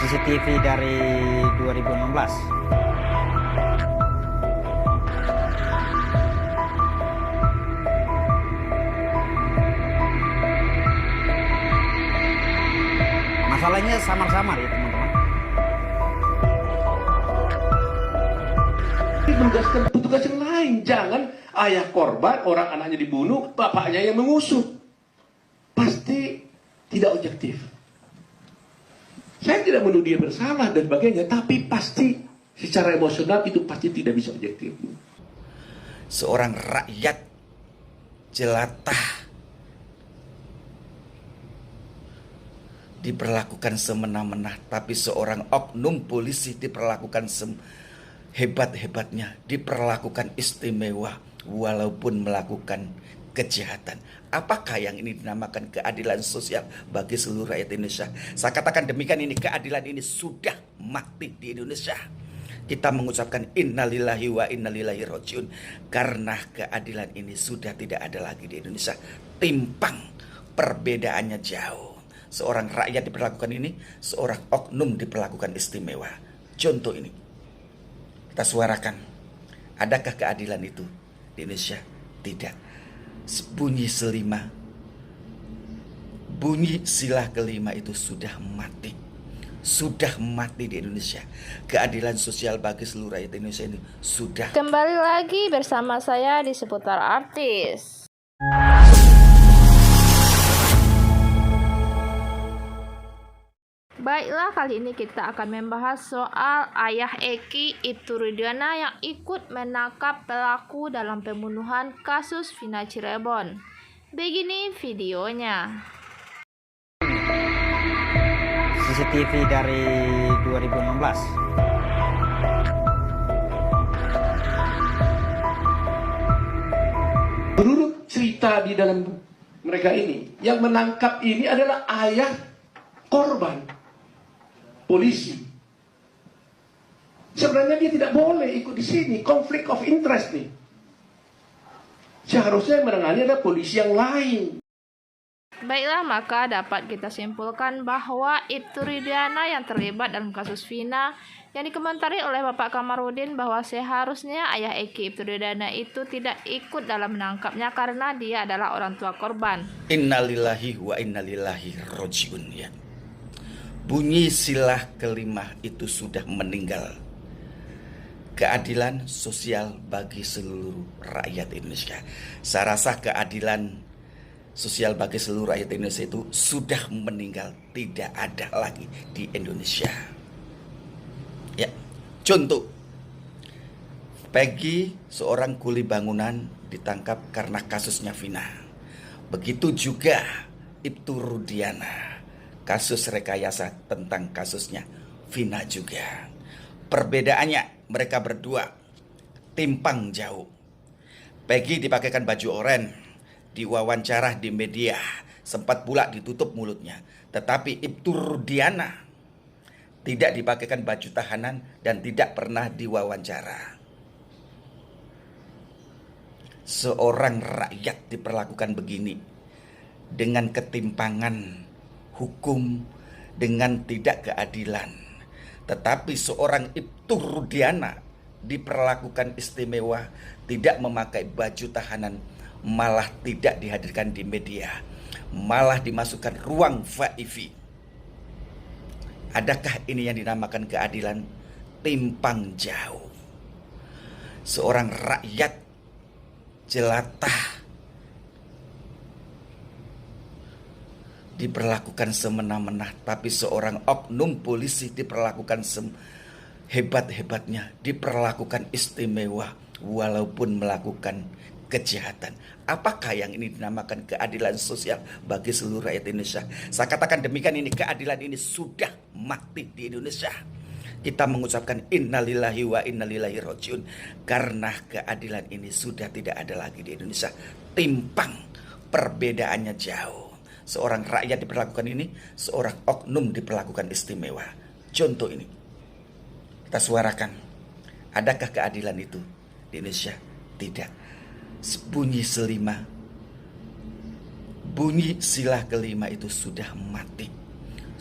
CCTV dari 2016. Masalahnya samar-samar ya teman-teman. Menugaskan petugas yang lain. Jangan ayah korban, orang anaknya dibunuh, bapaknya yang mengusut. Pasti tidak objektif. Saya tidak menuduh dia bersalah dan sebagainya, tapi pasti secara emosional itu pasti tidak bisa objektif. Seorang rakyat jelata diperlakukan semena-mena, tapi seorang oknum polisi diperlakukan hebat-hebatnya, diperlakukan istimewa walaupun melakukan kejahatan. Apakah yang ini dinamakan keadilan sosial bagi seluruh rakyat Indonesia? Saya katakan demikian, ini keadilan ini sudah mati di Indonesia. Kita mengucapkan innalillahi wa innalillahi rojiun, karena keadilan ini sudah tidak ada lagi di Indonesia. Timpang, perbedaannya jauh. Seorang rakyat diperlakukan ini, seorang oknum diperlakukan istimewa. Contoh ini, kita suarakan. Adakah keadilan itu di Indonesia? Tidak. Bunyi selima, bunyi sila kelima itu sudah mati. Sudah mati di Indonesia. Keadilan sosial bagi seluruh rakyat Indonesia ini sudah. Kembali lagi bersama saya di seputar artis. Baiklah, kali ini kita akan membahas soal ayah Eki Ibtu Rudiana yang ikut menangkap pelaku dalam pembunuhan kasus Vina Cirebon. Begini videonya. CCTV dari 2016. Menurut cerita di dalam mereka ini, yang menangkap ini adalah ayah korban, polisi. Sebenarnya dia tidak boleh ikut di sini, konflik of interest nih. Seharusnya yang menangani adalah polisi yang lain. Baiklah, maka dapat kita simpulkan bahwa Ibtu Rudiana yang terlibat dalam kasus Vina yang dikomentari oleh Bapak Kamarudin bahwa seharusnya ayah Eki Ibtu Rudiana itu tidak ikut dalam menangkapnya karena dia adalah orang tua korban. Innalillahi wa innalillahi rojiun ya. Bunyi silah kelima itu sudah meninggal. Keadilan sosial bagi seluruh rakyat Indonesia. Saya rasa keadilan sosial bagi seluruh rakyat Indonesia itu sudah meninggal, tidak ada lagi di Indonesia. Ya, contoh, Peggy, seorang kuli bangunan, ditangkap karena kasusnya Vina. Begitu juga Ibtu Rudiana, kasus rekayasa tentang kasusnya Vina juga. Perbedaannya mereka berdua timpang jauh. Peggy dipakaikan baju oranye, diwawancara di media, sempat pula ditutup mulutnya. Tetapi Ibtu Rudiana tidak dipakaikan baju tahanan dan tidak pernah diwawancara. Seorang rakyat diperlakukan begini, dengan ketimpangan hukum, dengan tidak keadilan. Tetapi seorang Ibtu Rudiana diperlakukan istimewa, tidak memakai baju tahanan, malah tidak dihadirkan di media, malah dimasukkan ruang VIP. Adakah ini yang dinamakan keadilan? Timpang jauh. Seorang rakyat jelata diperlakukan semena-mena, tapi seorang oknum polisi diperlakukan hebat-hebatnya, diperlakukan istimewa walaupun melakukan kejahatan. Apakah yang ini dinamakan keadilan sosial bagi seluruh rakyat Indonesia? Saya katakan demikian, ini keadilan ini sudah mati di Indonesia. Kita mengucapkan innalillahi wa innalillahi rojiun, karena keadilan ini sudah tidak ada lagi di Indonesia. Timpang, perbedaannya jauh. Seorang rakyat diperlakukan ini, seorang oknum diperlakukan istimewa. Contoh ini, kita suarakan. Adakah keadilan itu di Indonesia? Tidak. Bunyi selima, bunyi silah kelima itu sudah mati.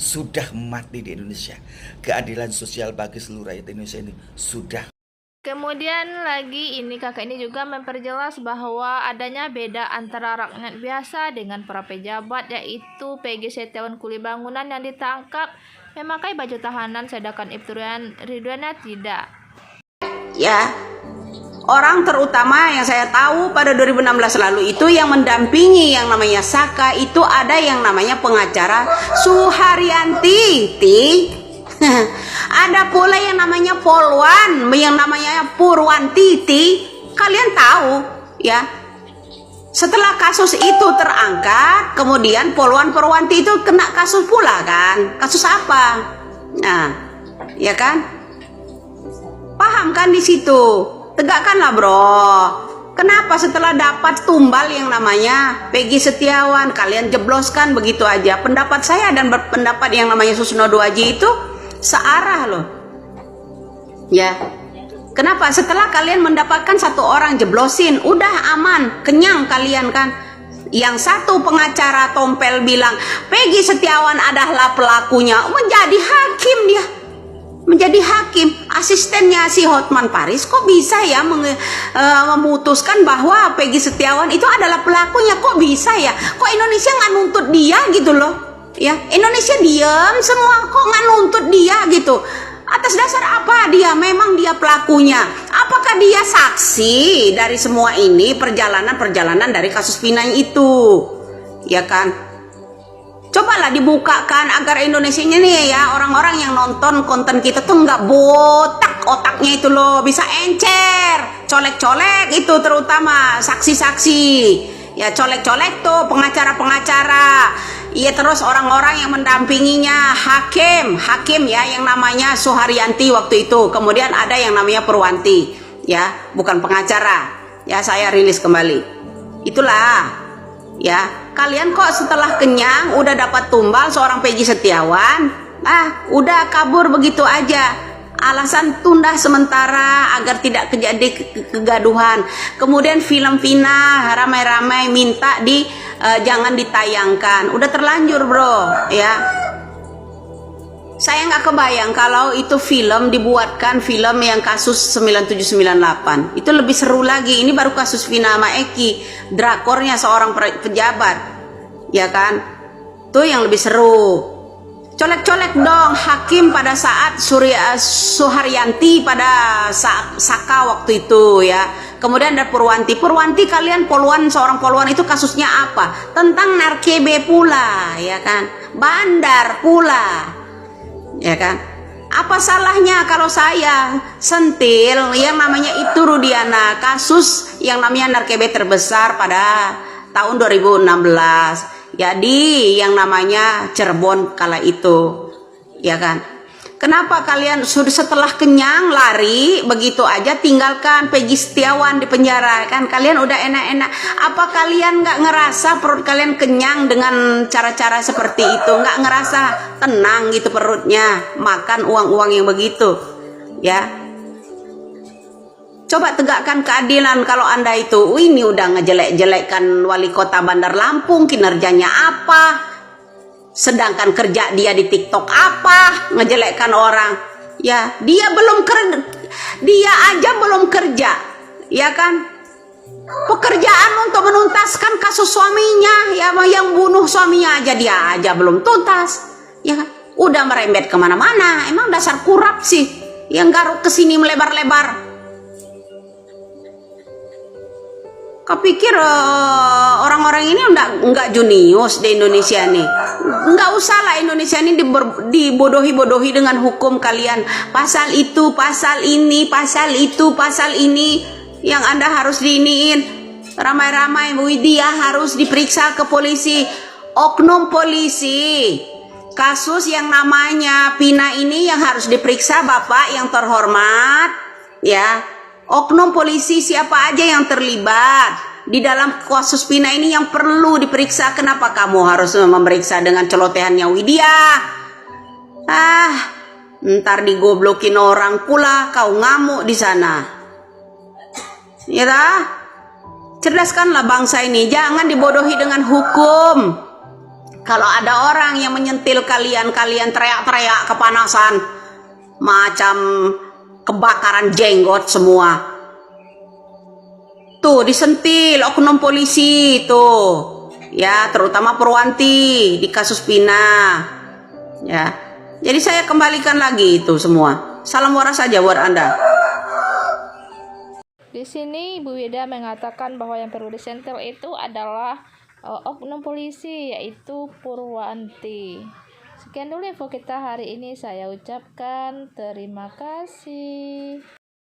sudah mati di Indonesia. Keadilan sosial bagi seluruh rakyat Indonesia ini sudah. Kemudian lagi ini kakak ini juga memperjelas bahwa adanya beda antara rakyat biasa dengan para pejabat, yaitu Peggy Setiawan kuli bangunan yang ditangkap memakai baju tahanan sedangkan Ibtu Ridwana tidak. Ya, orang terutama yang saya tahu pada 2016 lalu itu yang mendampingi yang namanya Saka itu ada yang namanya pengacara Suharyanti. Ada pula yang namanya Polwan, yang namanya Purwantiti. Kalian tahu ya, setelah kasus itu terangkat, kemudian Polwan Purwanti itu kena kasus pula kan. Kasus apa? Nah, ya kan? Paham kan di situ? Tegakkanlah bro. Kenapa setelah dapat tumbal yang namanya Peggy Setiawan, kalian jebloskan begitu aja? Pendapat saya dan pendapat yang namanya Susno Duaji itu searah loh. Ya. Kenapa? Setelah kalian mendapatkan satu orang jeblosin, udah aman, kenyang kalian kan. Yang satu pengacara tompel bilang Peggy Setiawan adalah pelakunya, menjadi hakim dia. Menjadi hakim, asistennya si Hotman Paris kok bisa ya memutuskan bahwa Peggy Setiawan itu adalah pelakunya, kok bisa ya? Kok Indonesia nggak nuntut dia gitu loh? Ya, Indonesia diam semua, kok nggak nuntut dia gitu? Atas dasar apa dia memang dia pelakunya? Apakah dia saksi dari semua ini perjalanan dari kasus Pinang itu? Ya kan? Cobalah dibukakan agar Indonesia ini ya, orang-orang yang nonton konten kita tuh nggak botak otaknya itu loh, bisa encer, colek-colek itu terutama saksi-saksi. Ya colek-colek tuh pengacara-pengacara. Iya, terus orang-orang yang mendampinginya, hakim ya yang namanya Suharyanti waktu itu. Kemudian ada yang namanya Purwanti, ya, bukan pengacara. Ya, saya rilis kembali. Itulah, ya. Kalian kok setelah kenyang udah dapat tumbal seorang Peggy Setiawan, udah kabur begitu aja. Alasan tunda sementara agar tidak terjadi kegaduhan. Kemudian film Vina ramai-ramai minta jangan ditayangkan. Udah terlanjur bro, ya. Saya nggak kebayang kalau itu film dibuatkan film yang kasus 9798. Itu lebih seru lagi. Ini baru kasus Vina sama Eki, drakornya seorang pejabat, ya kan? Itu yang lebih seru. Colek-colek dong hakim pada saat Suharyanti pada Saka waktu itu ya. Kemudian ada Purwanti kalian seorang polwan itu kasusnya apa? Tentang narkebe pula ya kan, bandar pula ya kan. Apa salahnya kalau saya sentil yang namanya itu Rudiana, kasus yang namanya narkebe terbesar pada tahun 2016. Jadi yang namanya Cirebon kala itu, ya kan? Kenapa kalian sudah setelah kenyang lari begitu aja tinggalkan Peggy Setiawan di penjara kan? Kalian udah enak-enak. Apa kalian nggak ngerasa perut kalian kenyang dengan cara-cara seperti itu? Nggak ngerasa tenang gitu perutnya makan uang-uang yang begitu, ya? Coba tegakkan keadilan kalau Anda itu, ini udah ngejelek-jelekkan wali kota Bandar Lampung, kinerjanya apa? Sedangkan kerja dia di TikTok apa? Ngejelekkan orang. Ya, dia aja belum kerja. Ya kan? Pekerjaan untuk menuntaskan kasus suaminya, ya yang bunuh suaminya aja dia aja belum tuntas. Ya kan? Udah merembet kemana-mana. Emang dasar kurap sih. Yang garuk kesini melebar-lebar. Kepikir orang-orang ini nggak junius di Indonesia nih. Nggak usah lah Indonesia ini dibodohi-bodohi dengan hukum kalian. Pasal itu, pasal ini, pasal itu, pasal ini. Yang Anda harus diiniin. Ramai-ramai Widya harus diperiksa ke polisi. Oknum polisi. Kasus yang namanya Pina ini yang harus diperiksa Bapak yang terhormat. Ya. Oknum polisi siapa aja yang terlibat di dalam kasus Pina ini yang perlu diperiksa. Kenapa kamu harus memeriksa dengan celotehannya Widya? Ntar digoblokin orang pula kau ngamuk di sana. Ya dah? Cerdaskanlah bangsa ini, jangan dibodohi dengan hukum. Kalau ada orang yang menyentil kalian, kalian teriak-teriak kepanasan, macam kebakaran jenggot semua. Tuh disentil oknum polisi tuh, ya terutama Purwanti di kasus Vina, ya. Jadi saya kembalikan lagi itu semua. Salam waras saja buat Anda. Di sini Ibu Wida mengatakan bahwa yang perlu disentil itu adalah oknum polisi, yaitu Purwanti. Sekian dulu info kita hari ini. Saya ucapkan terima kasih.